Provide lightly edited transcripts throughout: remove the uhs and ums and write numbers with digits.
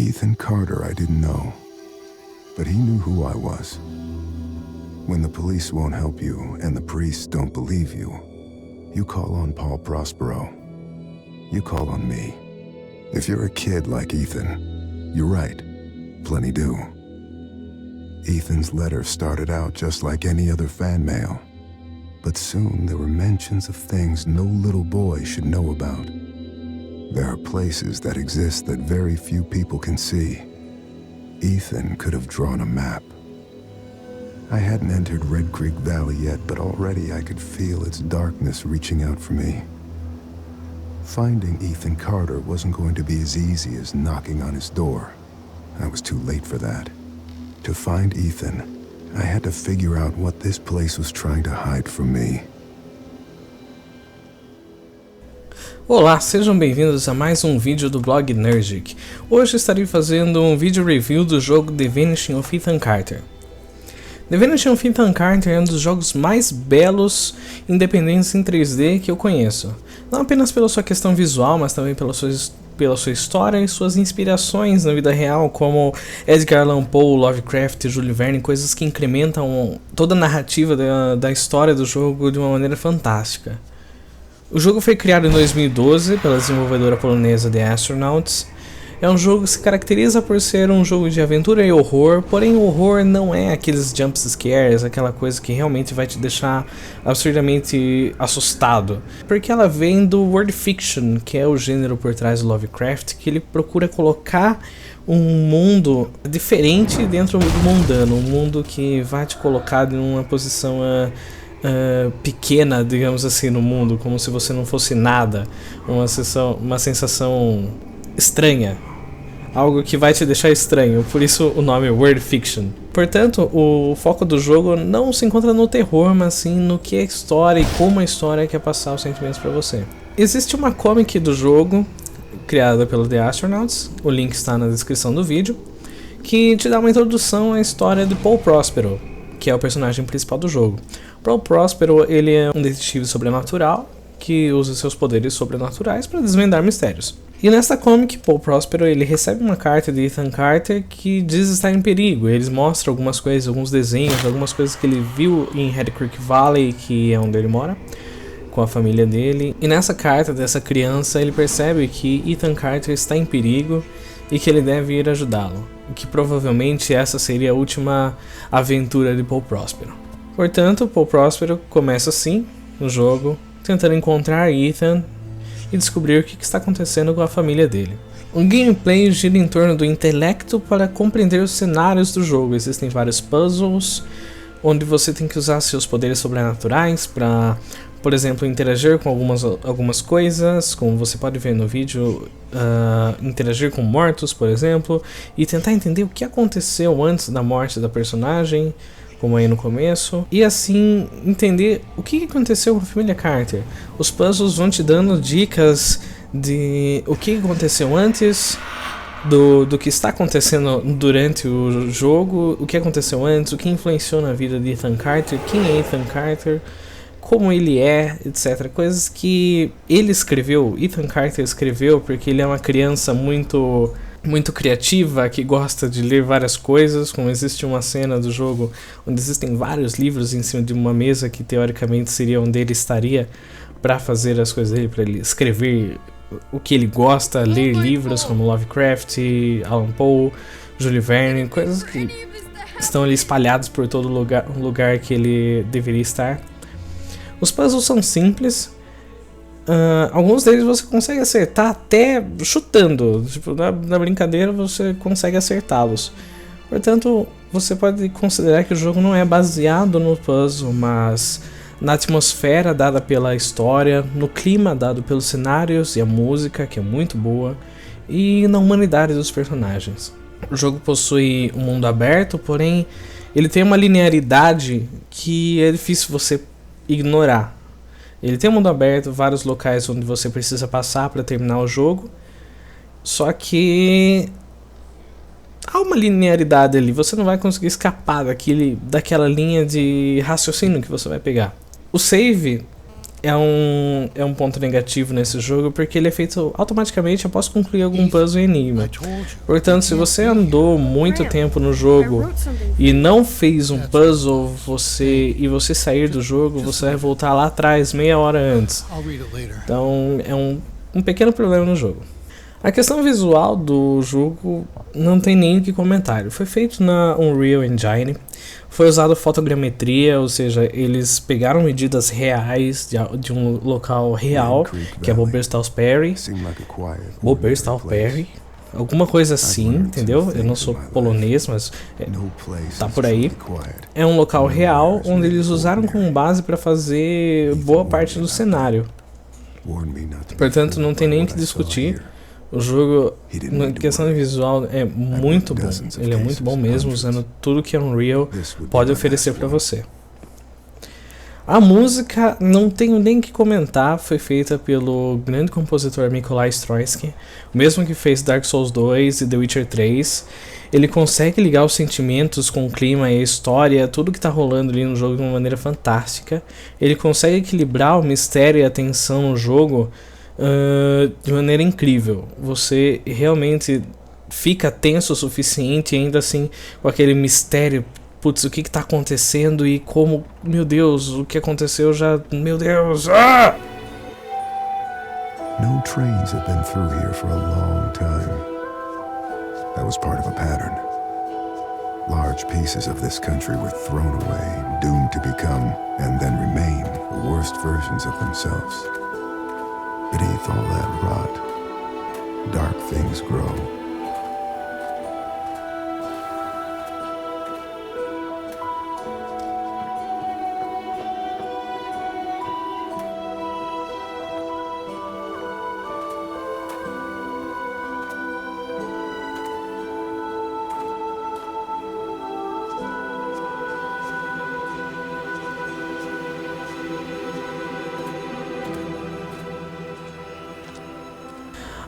Ethan Carter I didn't know, but he knew who I was. When the police won't help you and the priests don't believe you, you call on Paul Prospero. You call on me. If you're a kid like Ethan, you're right, plenty do. Ethan's letter started out just like any other fan mail, but soon there were mentions of things no little boy should know about. There are places that exist that very few people can see. Ethan could have drawn a map. I hadn't entered Red Creek Valley yet, but already I could feel its darkness reaching out for me. Finding Ethan Carter wasn't going to be as easy as knocking on his door. I was too late for that. To find Ethan, I had to figure out what this place was trying to hide from me. Olá, sejam bem-vindos a mais um vídeo do blog Nerdic. Hoje estarei fazendo um vídeo review do jogo The Vanishing of Ethan Carter. The Vanishing of Ethan Carter é um dos jogos mais belos independentes em 3D que eu conheço. Não apenas pela sua questão visual, mas também pela sua história e suas inspirações na vida real, como Edgar Allan Poe, Lovecraft, Jules Verne, coisas que incrementam toda a narrativa da história do jogo de uma maneira fantástica. O jogo foi criado em 2012 pela desenvolvedora polonesa The Astronauts. É um jogo que se caracteriza por ser um jogo de aventura e horror, porém o horror não é aqueles jump scares, aquela coisa que realmente vai te deixar absurdamente assustado. Porque ela vem do world fiction, que é o gênero por trás do Lovecraft, que ele procura colocar um mundo diferente dentro do mundano, um mundo que vai te colocar em uma posição pequena, digamos assim, no mundo, como se você não fosse nada, uma sensação estranha. Algo que vai te deixar estranho, por isso o nome World Fiction. Portanto, o foco do jogo não se encontra no terror, mas sim no que é a história e como a história quer passar os sentimentos para você. Existe uma comic do jogo, criada pelo The Astronauts, o link está na descrição do vídeo, que te dá uma introdução à história de Paul Prospero, que é o personagem principal do jogo. Paul Prospero, ele é um detetive sobrenatural, que usa seus poderes sobrenaturais para desvendar mistérios. E nessa comic, Paul Prospero ele recebe uma carta de Ethan Carter que diz estar em perigo. Eles mostram algumas coisas, alguns desenhos, algumas coisas que ele viu em Red Creek Valley, que é onde ele mora, com a família dele. E nessa carta dessa criança, ele percebe que Ethan Carter está em perigo e que ele deve ir ajudá-lo. E que provavelmente essa seria a última aventura de Paul Prospero. Portanto, Paul Prospero começa assim no jogo, tentando encontrar Ethan e descobrir o que está acontecendo com a família dele. O gameplay gira em torno do intelecto para compreender os cenários do jogo. Existem vários puzzles, onde você tem que usar seus poderes sobrenaturais para, por exemplo, interagir com algumas coisas, como você pode ver no vídeo, interagir com mortos, por exemplo, e tentar entender o que aconteceu antes da morte da personagem, como aí no começo, e assim entender o que aconteceu com a família Carter. Os puzzles vão te dando dicas de o que aconteceu antes do que está acontecendo durante o jogo, o que aconteceu antes, o que influenciou na vida de Ethan Carter, quem é Ethan Carter, como ele é, etc. Coisas que ele escreveu, Ethan Carter escreveu, porque ele é uma criança muito criativa, que gosta de ler várias coisas, como existe uma cena do jogo onde existem vários livros em cima de uma mesa que teoricamente seria onde ele estaria para fazer as coisas dele, para ele escrever o que ele gosta, ler livros como Lovecraft, Allan Poe, Jules Verne, coisas que estão ali espalhados por todo lugar que ele deveria estar. Os puzzles são simples. Alguns deles você consegue acertar até chutando, tipo, na brincadeira você consegue acertá-los. Portanto, você pode considerar que o jogo não é baseado no puzzle, mas na atmosfera dada pela história, no clima dado pelos cenários e a música, que é muito boa, e na humanidade dos personagens. O jogo possui um mundo aberto, porém ele tem uma linearidade que é difícil você ignorar. Ele tem um mundo aberto, vários locais onde você precisa passar para terminar o jogo. Só que há uma linearidade ali, você não vai conseguir escapar daquela linha de raciocínio que você vai pegar. O save é um ponto negativo nesse jogo, porque ele é feito automaticamente após concluir algum puzzle e enigma. Portanto, se você andou muito tempo no jogo e não fez um puzzle, você sair do jogo, você vai voltar lá atrás, meia hora antes. Então, é um pequeno problema no jogo. A questão visual do jogo não tem nem o que comentar. Ele foi feito na Unreal Engine, foi usado fotogrametria, ou seja, eles pegaram medidas reais de um local real, que é Boberstall Perry, alguma coisa assim, entendeu? Eu não sou polonês, mas tá por aí. É um local real onde eles usaram como base para fazer boa parte do cenário. Portanto, não tem nem o que discutir. O jogo, na questão visual, é muito bom. Ele é muito bom mesmo, usando tudo que a Unreal pode oferecer para você. A música, não tenho nem o que comentar, foi feita pelo grande compositor Nikolai Stroitsky, o mesmo que fez Dark Souls 2 e The Witcher 3. Ele consegue ligar os sentimentos com o clima e a história, tudo que está rolando ali no jogo de uma maneira fantástica. Ele consegue equilibrar o mistério e a tensão no jogo de maneira incrível. Você realmente fica tenso o suficiente, ainda assim com aquele mistério, putz, o que está acontecendo e como, meu Deus, o que aconteceu já, meu Deus, No trains have been through here for a long time. That was part of a pattern. Large pieces of this country were thrown away, doomed to become, and then remain, the worst versions of themselves. Beneath all that rot, dark things grow.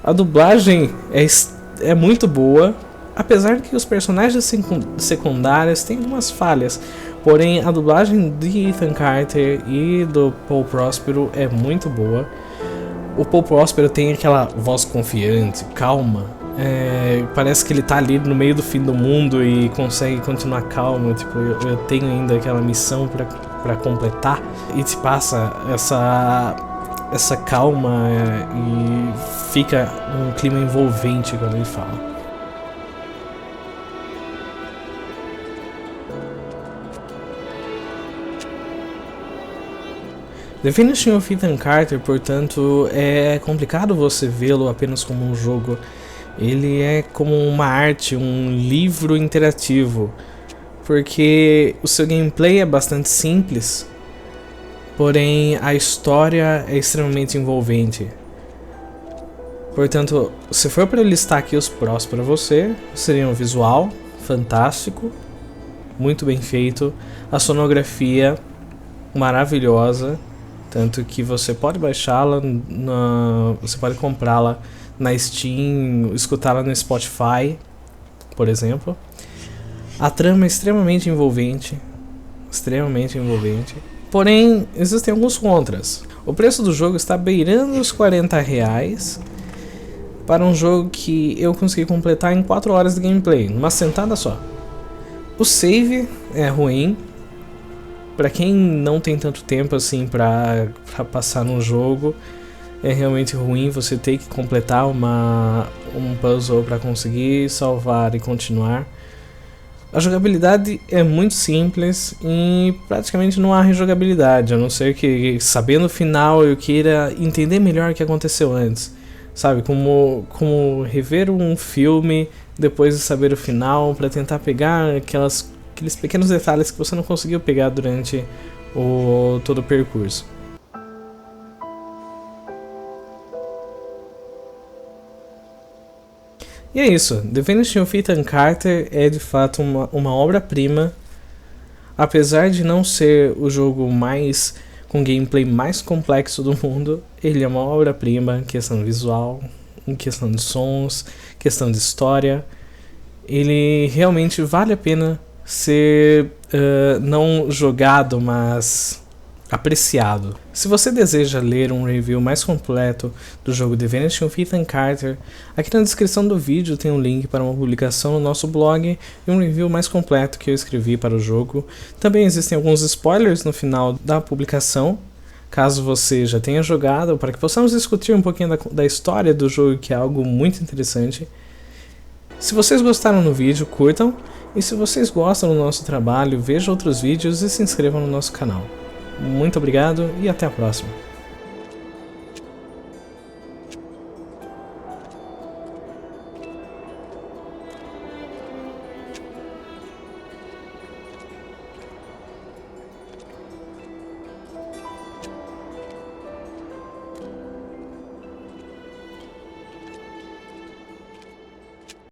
A dublagem é muito boa, apesar de que os personagens secundários têm umas falhas. Porém, a dublagem de Ethan Carter e do Paul Prospero é muito boa. O Paul Prospero tem aquela voz confiante, calma. Parece que ele tá ali no meio do fim do mundo e consegue continuar calmo. Tipo, eu tenho ainda aquela missão pra completar. E te passa essa calma e fica um clima envolvente quando ele fala. The Vanishing of Ethan Carter, portanto, é complicado você vê-lo apenas como um jogo. Ele é como uma arte, um livro interativo, porque o seu gameplay é bastante simples, porém a história é extremamente envolvente. Portanto, se for para listar aqui os prós para você, seria um visual fantástico, muito bem feito, a sonografia maravilhosa, tanto que você pode baixá-la, você pode comprá-la na Steam, escutá-la no Spotify, por exemplo. A trama é extremamente envolvente, porém existem alguns contras. O preço do jogo está beirando os R$40 para um jogo que eu consegui completar em 4 horas de gameplay, numa sentada só. O save é ruim. Para quem não tem tanto tempo assim para passar no jogo, é realmente ruim você ter que completar um puzzle para conseguir salvar e continuar. A jogabilidade é muito simples e praticamente não há rejogabilidade, a não ser que, sabendo o final, eu queira entender melhor o que aconteceu antes. Sabe, como rever um filme depois de saber o final, para tentar pegar aqueles pequenos detalhes que você não conseguiu pegar durante todo o percurso. E é isso, The Vanishing of Ethan Carter é de fato uma obra-prima. Apesar de não ser o jogo com gameplay mais complexo do mundo, ele é uma obra-prima em questão visual, em questão de sons, questão de história. Ele realmente vale a pena ser não jogado, mas apreciado. Se você deseja ler um review mais completo do jogo The Vanishing of Ethan Carter, aqui na descrição do vídeo tem um link para uma publicação no nosso blog e um review mais completo que eu escrevi para o jogo. Também existem alguns spoilers no final da publicação, caso você já tenha jogado, para que possamos discutir um pouquinho da história do jogo, que é algo muito interessante. Se vocês gostaram do vídeo, curtam, e se vocês gostam do nosso trabalho, vejam outros vídeos e se inscrevam no nosso canal. Muito obrigado e até a próxima.